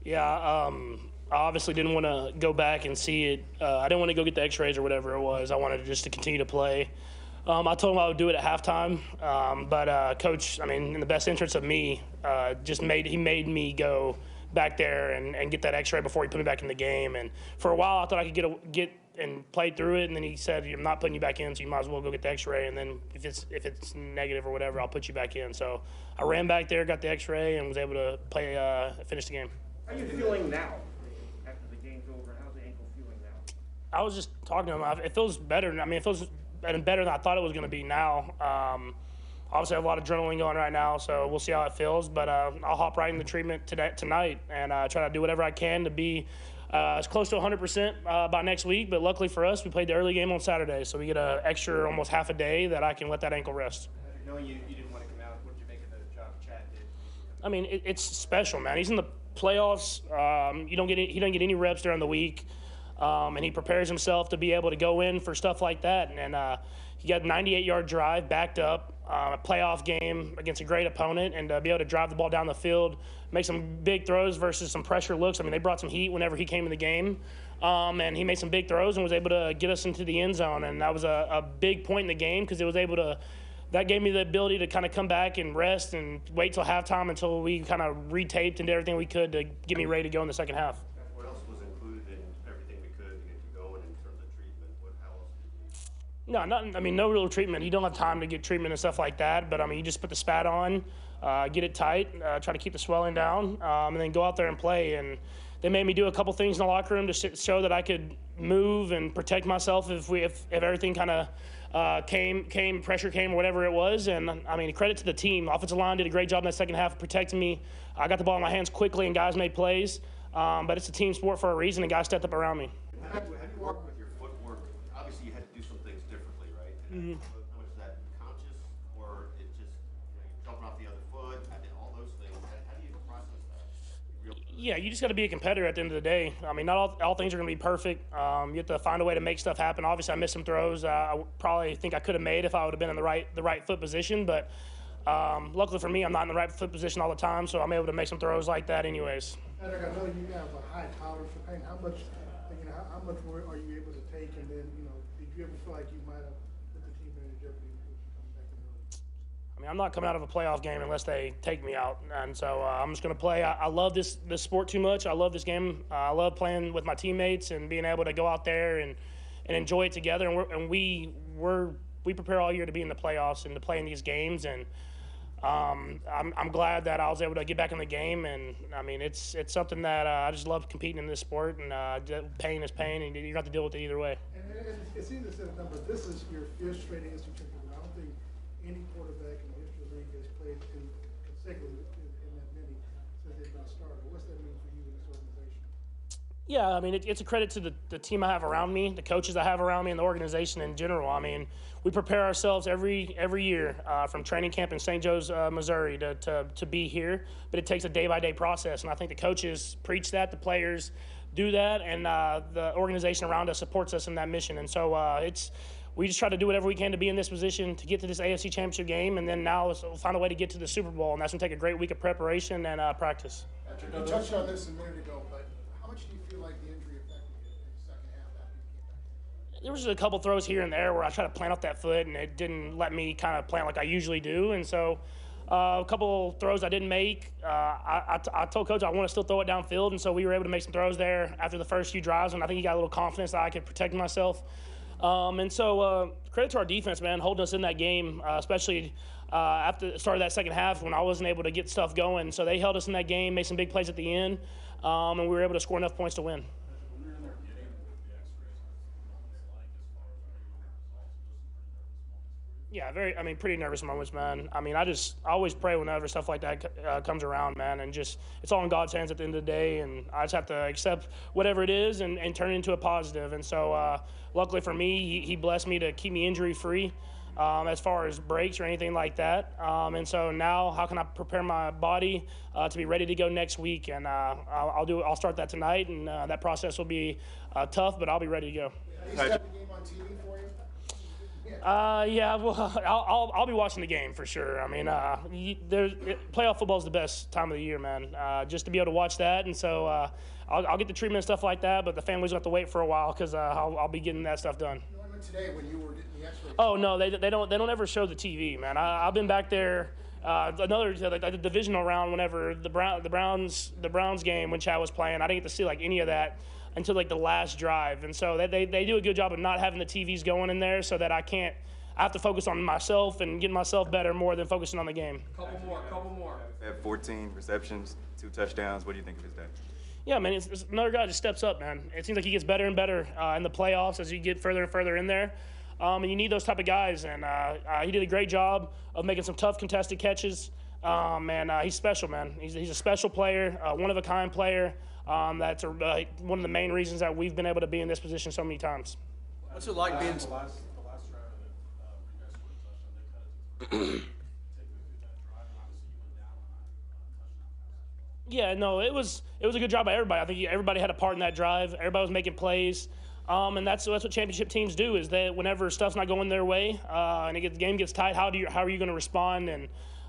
Yeah, I obviously didn't want to go back and see it. I didn't want to go get the X-rays or whatever it was. I wanted just to continue to play. I told him I would do it at halftime, but Coach, I mean, in the best interest of me, he made me go back there and get that X-ray before he put me back in the game. And for a while, I thought I could get and play through it. And then he said, "I'm not putting you back in, so you might as well go get the X-ray. And then if it's negative or whatever, I'll put you back in." So I ran back there, got the X-ray, and was able to finish the game. How are you feeling now after the game's over? How's the ankle feeling now? I was just talking to him. It feels better. I mean, it feels better than I thought it was going to be now. Obviously, I have a lot of adrenaline going right now, so we'll see how it feels. But I'll hop right into treatment tonight and try to do whatever I can to be as close to 100% by next week. But luckily for us, we played the early game on Saturday, so we get an extra almost half a day that I can let that ankle rest. Knowing you didn't want to come out, what did you make of the job Chad did? I mean, it's special, man. He's in the playoffs. He don't get any reps during the week. And he prepares himself to be able to go in for stuff like that. And he got a 98-yard drive backed up, a playoff game against a great opponent, and be able to drive the ball down the field, make some big throws versus some pressure looks. I mean, they brought some heat whenever he came in the game, and he made some big throws and was able to get us into the end zone. And that was a big point in the game because that gave me the ability to kind of come back and rest and wait till halftime until we kind of retaped and did everything we could to get me ready to go in the second half. No real treatment. You don't have time to get treatment and stuff like that. But, I mean, you just put the spat on, get it tight, try to keep the swelling down, and then go out there and play. And they made me do a couple things in the locker room to show that I could move and protect myself if everything kind of pressure came, or whatever it was. And, I mean, credit to the team. Offensive line did a great job in that second half of protecting me. I got the ball in my hands quickly, and guys made plays. But it's a team sport for a reason, and guys stepped up around me. Have you worked with your footwork? Obviously, you had to do some things differently, right? Mm-hmm. How much is that conscious, or it just jumping off the other foot, all those things? How do you process that? Yeah, you just got to be a competitor at the end of the day. I mean, not all things are going to be perfect. You have to find a way to make stuff happen. Obviously, I missed some throws. I probably think I could have made if I would have been in the right foot position, but luckily for me, I'm not in the right foot position all the time, so I'm able to make some throws like that anyways. Patrick, I know you have a high tolerance for pain. How much more are you able to take? And then, did you ever feel like you might have put the team in jeopardy with you coming back in early? I mean, I'm not coming out of a playoff game unless they take me out, and so I'm just going to play. I love this sport too much. I love this game. I love playing with my teammates and being able to go out there and enjoy it together. And we prepare all year to be in the playoffs and to play in these games. And I'm glad that I was able to get back in the game, and I mean it's something that I just love competing in this sport, and pain is pain, and you have to deal with it either way. And it's easy to say the number. This is your fifth straight AFC championship. I don't think any quarterback in the history of the league has played consecutively in that many since they've been a starter. What's that mean for you in this organization? Yeah, I mean, it's a credit to the team I have around me, the coaches I have around me, and the organization in general. I mean, we prepare ourselves every year from training camp in St. Joe's, Missouri to be here, but it takes a day-by-day process, and I think the coaches preach that, the players do that, and the organization around us supports us in that mission. And so we just try to do whatever we can to be in this position to get to this AFC Championship game, and then now we'll find a way to get to the Super Bowl, and that's going to take a great week of preparation and practice. Patrick, you touched on this a minute ago, but how much do you feel like the injury affected you in the second half after you came back? There was a couple throws here and there where I tried to plant off that foot, and it didn't let me kind of plant like I usually do. And so a couple throws I didn't make. I told Coach I want to still throw it downfield, and so we were able to make some throws there after the first few drives, and I think he got a little confidence that I could protect myself. And so credit to our defense, man, holding us in that game, especially after the start of that second half when I wasn't able to get stuff going. So they held us in that game, made some big plays at the end, and we were able to score enough points to win. Yeah, pretty nervous moments, man. I mean, I always pray whenever stuff like that comes around, man, and just it's all in God's hands at the end of the day, and I just have to accept whatever it is and turn it into a positive. And so luckily for me, he blessed me to keep me injury-free as far as breaks or anything like that. And so now how can I prepare my body to be ready to go next week? And I'll start that tonight, and that process will be tough, but I'll be ready to go. Is that the game on TV for you? Yeah, well, I'll be watching the game for sure. I mean, playoff football is the best time of the year, man. Just to be able to watch that, and so I'll get the treatment and stuff like that. But the families will have to wait for a while because I'll be getting that stuff done. No, I meant today when you were getting the X-rays. Oh no, they don't ever show the TV, man. I've been back there. The divisional round, whenever the Browns game when Chad was playing, I didn't get to see like any of that until like the last drive, and so they do a good job of not having the TVs going in there, so that I have to focus on myself and getting myself better more than focusing on the game. Couple more. They have 14 receptions, 2 touchdowns. What do you think of his day? Yeah, man, it's another guy that just steps up, man. It seems like he gets better and better in the playoffs as you get further and further in there. And you need those type of guys, and he did a great job of making some tough contested catches. And he's special, man. He's a special player, one-of-a-kind player. That's one of the main reasons that we've been able to be in this position so many times. What's it like being? The last drive of it, you guys scored a touchdown. They cut it to take me through that drive, and obviously you went down on that touchdown pass. Yeah, no, it was a good job by everybody. I think everybody had a part in that drive. Everybody was making plays. And that's what championship teams do, is that whenever stuff's not going their way and the game gets tight, how are you going to respond? And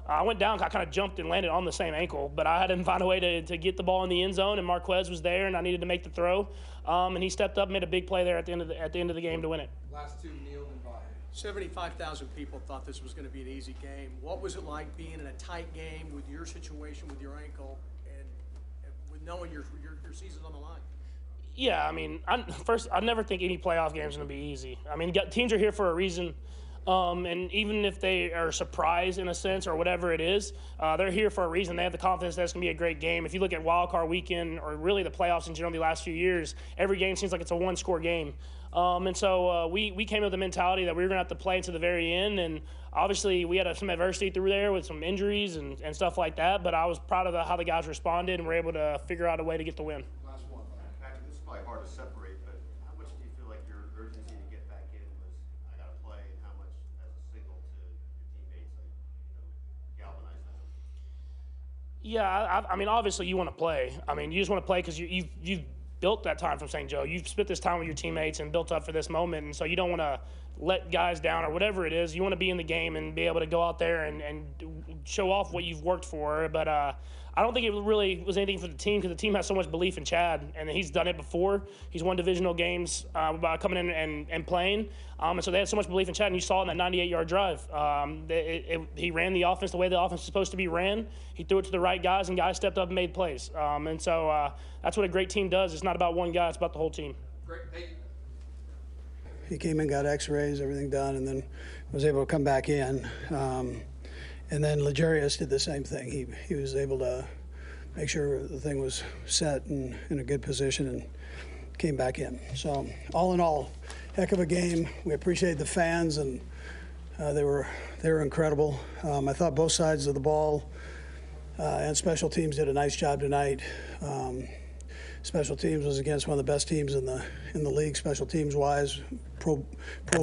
I went down, I kind of jumped and landed on the same ankle, but I had to find a way to get the ball in the end zone, and Marquez was there, and I needed to make the throw. And he stepped up and made a big play there at the end of the game to win it. Last two, Neil and Vi. 75,000 people thought this was going to be an easy game. What was it like being in a tight game with your situation with your ankle and with knowing your season's on the line? Yeah, I mean, I never think any playoff game is going to be easy. I mean, teams are here for a reason. And even if they are surprised in a sense or whatever it is, they're here for a reason. They have the confidence that it's going to be a great game. If you look at wild card weekend or really the playoffs in general the last few years, every game seems like it's a one-score game. And so we came with the mentality that we were going to have to play to the very end. And obviously we had some adversity through there with some injuries and stuff like that. But I was proud of how the guys responded and were able to figure out a way to get the win. Last one. Patrick, this is probably hard to separate, but how much do you feel like your urgency to get back in was, I got to play, and how much as a signal to your teammates, galvanize them? Yeah, I mean, obviously you want to play. I mean, you just want to play because you've built that time from St. Joe. You've spent this time with your teammates and built up for this moment, and so you don't want to let guys down or whatever it is. You want to be in the game and be able to go out there and show off what you've worked for. But I don't think it really was anything for the team because the team has so much belief in Chad, and he's done it before. He's won divisional games by coming in and playing. And so they had so much belief in Chad, and you saw it in that 98-yard drive. He ran the offense the way the offense is supposed to be ran. He threw it to the right guys, and guys stepped up and made plays. And so that's what a great team does. It's not about one guy. It's about the whole team. Great. Hey. He came in, got x-rays, everything done, and then was able to come back in. And then Legarius did the same thing. He was able to make sure the thing was set and in a good position and came back in. So all in all, heck of a game. We appreciate the fans, and they were incredible. I thought both sides of the ball and special teams did a nice job tonight. Special teams was against one of the best teams in the league, special teams wise. Pro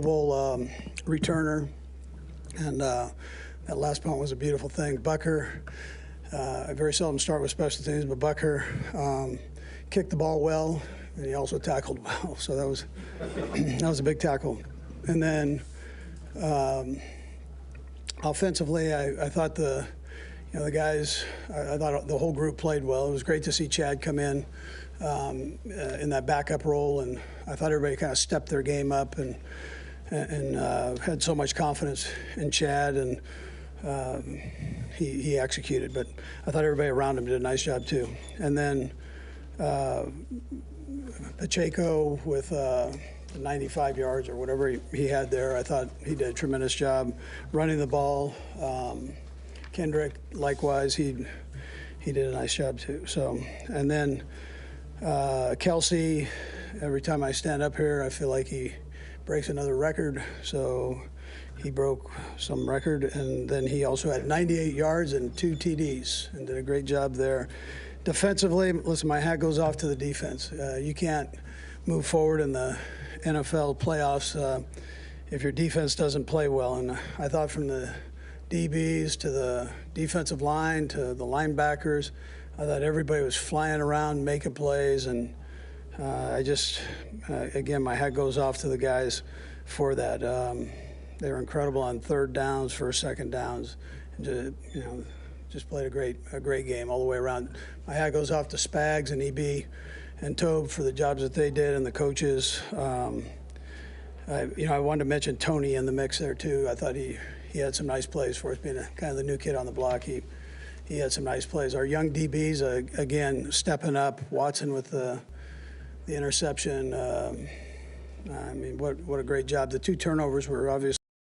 Bowl returner, and that last punt was a beautiful thing. Bucker, I very seldom start with special teams, but Bucker kicked the ball well, and he also tackled well. So that was a big tackle. And then offensively, I thought the guys, I thought the whole group played well. It was great to see Chad come in that backup role, and I thought everybody kind of stepped their game up and had so much confidence in Chad, and he executed. But I thought everybody around him did a nice job too. And then Pacheco with 95 yards or whatever he had there, I thought he did a tremendous job running the ball. Kendrick, likewise, he did a nice job too. So, and then Kelsey, every time I stand up here, I feel like he breaks another record. So he broke some record, and then he also had 98 yards and 2 TDs and did a great job there. Defensively, listen, my hat goes off to the defense. You can't move forward in the NFL playoffs if your defense doesn't play well. And I thought from the DBs to the defensive line to the linebackers, I thought everybody was flying around making plays, and again, my hat goes off to the guys for that. They were incredible on third downs, first, second downs, and just played a great game all the way around. My hat goes off to Spags and EB and Tobe for the jobs that they did, and the coaches. I wanted to mention Tony in the mix there too. I thought he had some nice plays for us, being kind of the new kid on the block. He had some nice plays. Our young DBs again stepping up. Watson with the interception. I mean, what a great job. The 2 turnovers were obviously